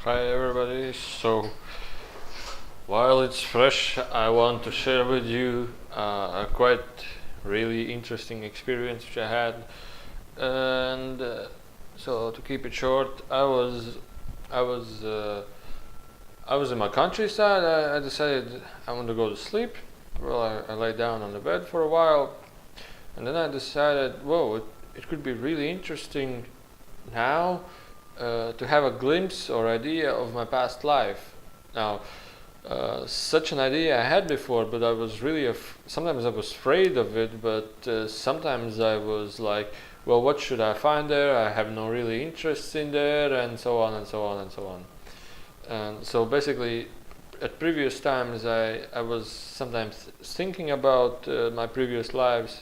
Hi everybody. So while it's fresh, I want to share with you a quite really interesting experience which I had. And so to keep it short, I was I was in my countryside. I decided I want to go to sleep. Well, I lay down on the bed for a while, and then I decided, whoa, it could be really interesting now to have a glimpse or idea of my past life. Now, such an idea I had before, but I was really sometimes I was afraid of it, but sometimes I was like, well, what should I find there? I have no really interest in there, and so on and so on and so on. And so basically, at previous times, I was sometimes thinking about my previous lives,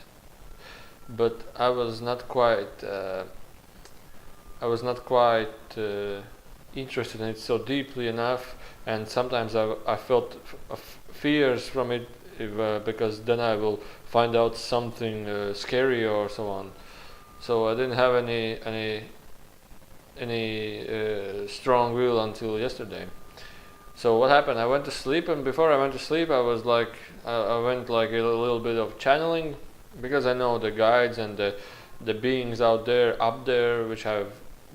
but I was not quite interested in it so deeply enough, and sometimes I felt fears from it because then I will find out something scary or so on. So I didn't have any strong will until yesterday. So what happened? I went to sleep, and before I went to sleep, I was like, I went like a little bit of channeling, because I know the guides and the beings out there, up there, which I've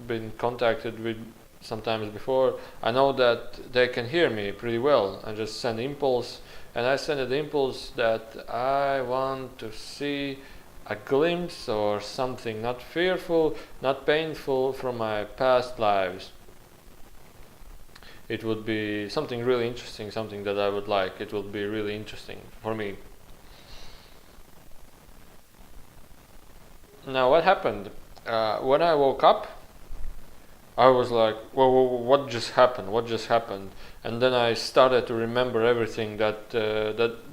been contacted with sometimes before. I know that they can hear me pretty well. I just send impulse, and I send an impulse that I want to see a glimpse or something not fearful, not painful from my past lives. It would be something really interesting, something that I would like. It would be really interesting for me. Now, what happened? When I woke up, I was like, well, what just happened? What just happened? And then I started to remember everything that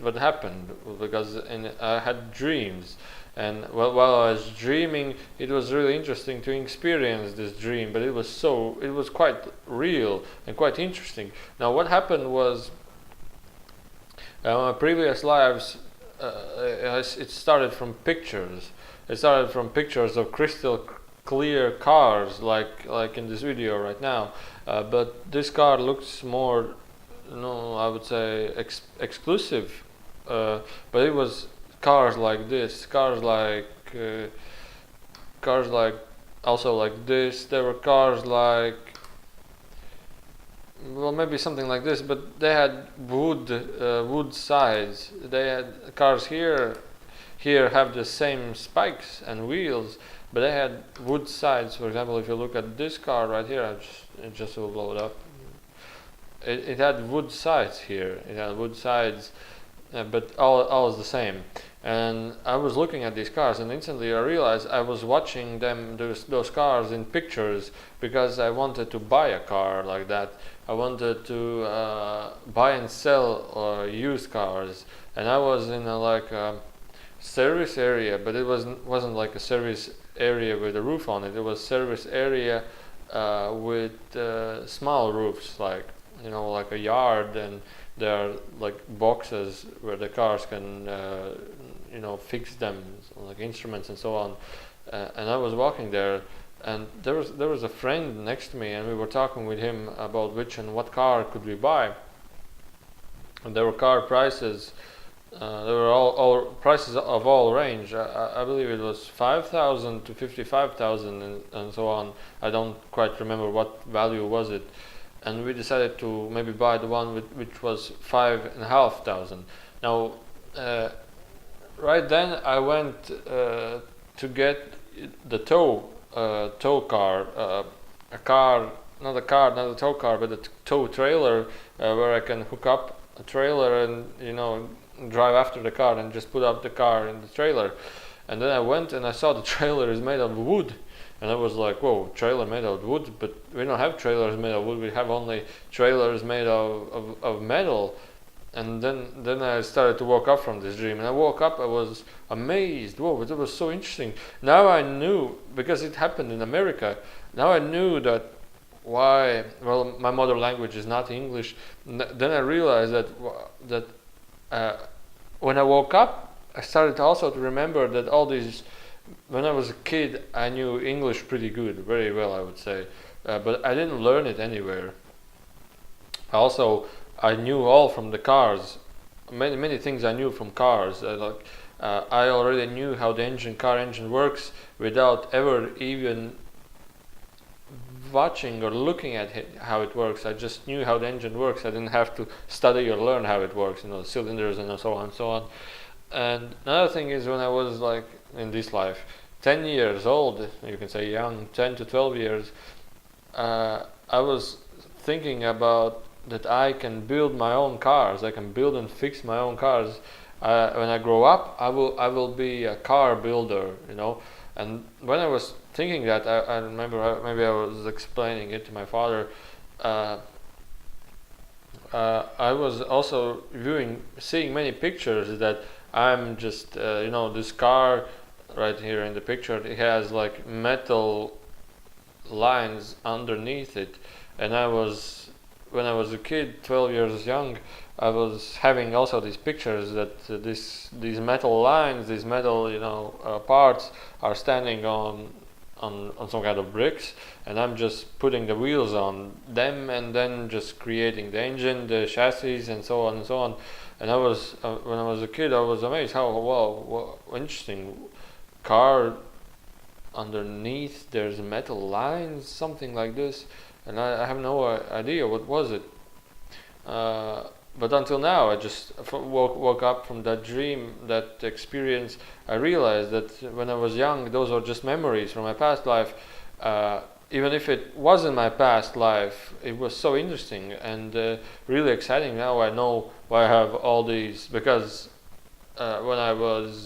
what happened, because I had dreams. And while I was dreaming, it was really interesting to experience this dream, but it was quite real and quite interesting. Now, what happened was, my previous lives, it started from pictures. It started from pictures of crystal clear cars, like in this video right now. But this car looks more, I would say exclusive. But it was cars like this, cars like also like this. There were cars like, well, maybe something like this, but they had wood sides. They had cars here have the same spikes and wheels, but they had wood sides. For example, if you look at this car right here, it just will blow it up. It had wood sides here. It had wood sides, but all is the same. And I was looking at these cars, and instantly I realized I was watching those cars in pictures, because I wanted to buy a car like that. I wanted to buy and sell used cars, and I was in a service area, but it wasn't like a service area with a roof on it. It was service area with small roofs, like a yard, and there are like boxes where the cars can fix them, like instruments and so on. And I was walking there, and there was a friend next to me, and we were talking with him about which and what car could we buy. And there were car prices. There were all prices of all range. I believe it was 5,000 to 55,000 and so on. I don't quite remember what value was it. And we decided to maybe buy the one which was 5,500. Now, right then I went to get the tow car, not a tow car, but a tow trailer, where I can hook up a trailer and drive after the car and just put up the car in the trailer. And then I went and I saw the trailer is made of wood, and I was like, whoa, trailer made of wood? But we don't have trailers made of wood. We have only trailers made of metal. And then I started to wake up from this dream, and I woke up, I was amazed. Whoa, it was so interesting. Now I knew, because it happened in America, now I knew that why. Well, my mother language is not English. Then I realized that when I woke up, I started also to remember that all these, when I was a kid, I knew English pretty good, very well, I would say, but I didn't learn it anywhere. Also, I knew all from the cars. Many things I knew from cars. I already knew how the car engine works without ever even watching or looking at how it works. I just knew how the engine works. I didn't have to study or learn how it works, the cylinders and so on and so on. And another thing is, when I was like in this life, 10 years old, you can say young, 10 to 12 years, I was thinking about that I can build my own cars. I can build and fix my own cars. When I grow up, I will be a car builder, And when I was thinking that, I remember maybe I was explaining it to my father. I was also seeing many pictures that I'm just, this car right here in the picture, it has like metal lines underneath it. And when I was a kid, 12 years young, I was having also these pictures that these metal lines, these metal parts are standing on some kind of bricks, and I'm just putting the wheels on them and then just creating the engine, the chassis, and so on and so on. And I was when I was a kid, I was amazed how interesting car underneath there's metal lines, something like this, and I have no idea what was it. But until now, I just woke up from that dream, that experience. I realized that when I was young, those are just memories from my past life. Even if it wasn't my past life, it was so interesting and really exciting. Now I know why I have all these, because while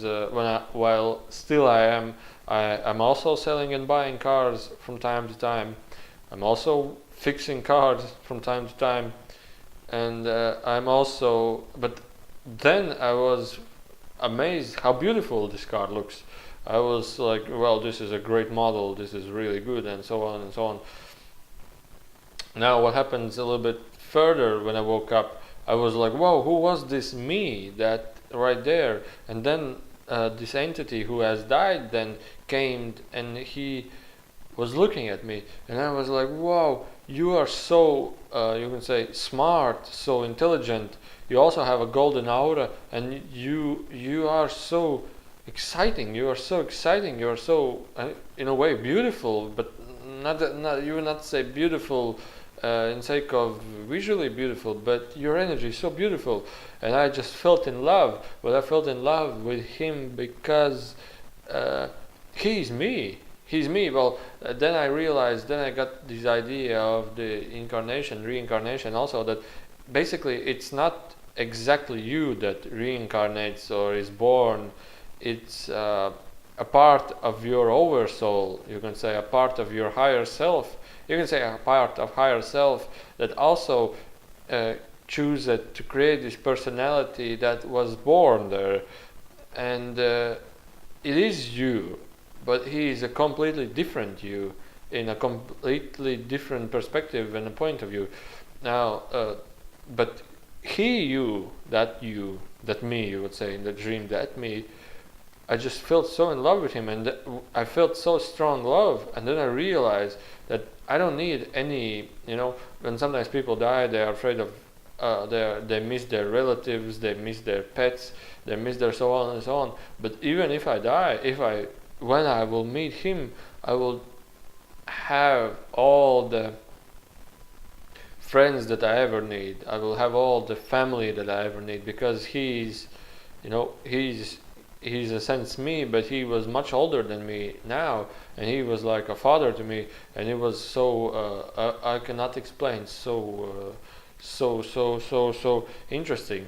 still I'm also selling and buying cars from time to time. I'm also fixing cars from time to time. And but then I was amazed how beautiful this car looks. I was like, well, this is a great model, this is really good, and so on and so on. Now what happens a little bit further, when I woke up, I was like, whoa, who was this me that right there? And then this entity who has died then came, and he was looking at me, and I was like, wow, you are so you can say smart, so intelligent. You also have a golden aura, and you are so exciting. You are so in a way beautiful, but you will not say beautiful in sake of visually beautiful, but your energy is so beautiful. And I just felt in love. But I felt in love with him because he's me. He's me. Well, then I realized, then I got this idea of the reincarnation also, that basically it's not exactly you that reincarnates or is born. It's a part of your oversoul, you can say a part of your higher self. You can say a part of higher self that also chooses to create this personality that was born there. And it is you. But he is a completely different you, in a completely different perspective and a point of view. Now, but that me, you would say in the dream, that me, I just felt so in love with him, and I felt so strong love. And then I realized that I don't need any, when sometimes people die, they are afraid of, they miss their relatives, they miss their pets, they miss their so on and so on. But even if I die, when I will meet him, I will have all the friends that I ever need. I will have all the family that I ever need, because he's in a sense me, but he was much older than me now, and he was like a father to me, and it was so I cannot explain, so interesting.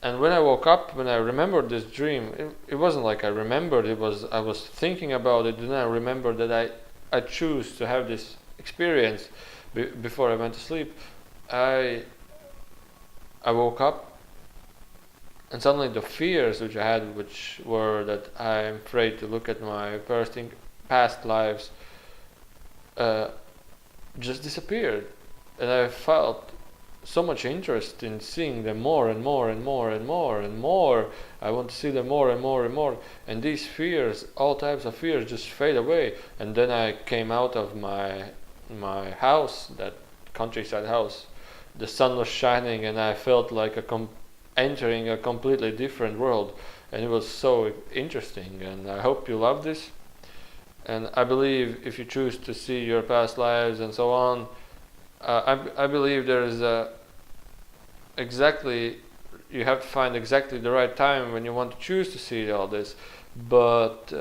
And when I woke up, when I remembered this dream, it wasn't like I remembered, I was thinking about it, and I remembered that I choose to have this experience before I went to sleep. I woke up, and suddenly the fears which I had, which were that I'm afraid to look at my past lives, just disappeared. And I felt so much interest in seeing them more and more and more and more and more. I want to see them more and more and more. And these fears, all types of fears, just fade away. And then I came out of my house, that countryside house, the sun was shining, and I felt like entering a completely different world, and it was so interesting. And I hope you love this. And I believe if you choose to see your past lives and so on, I believe there is exactly, you have to find exactly the right time when you want to choose to see all this. But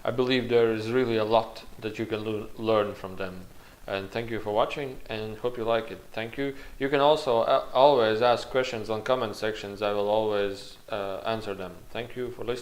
I believe there is really a lot that you can learn from them. And thank you for watching, and hope you like it. Thank you. You can also always ask questions on comment sections. I will always answer them. Thank you for listening.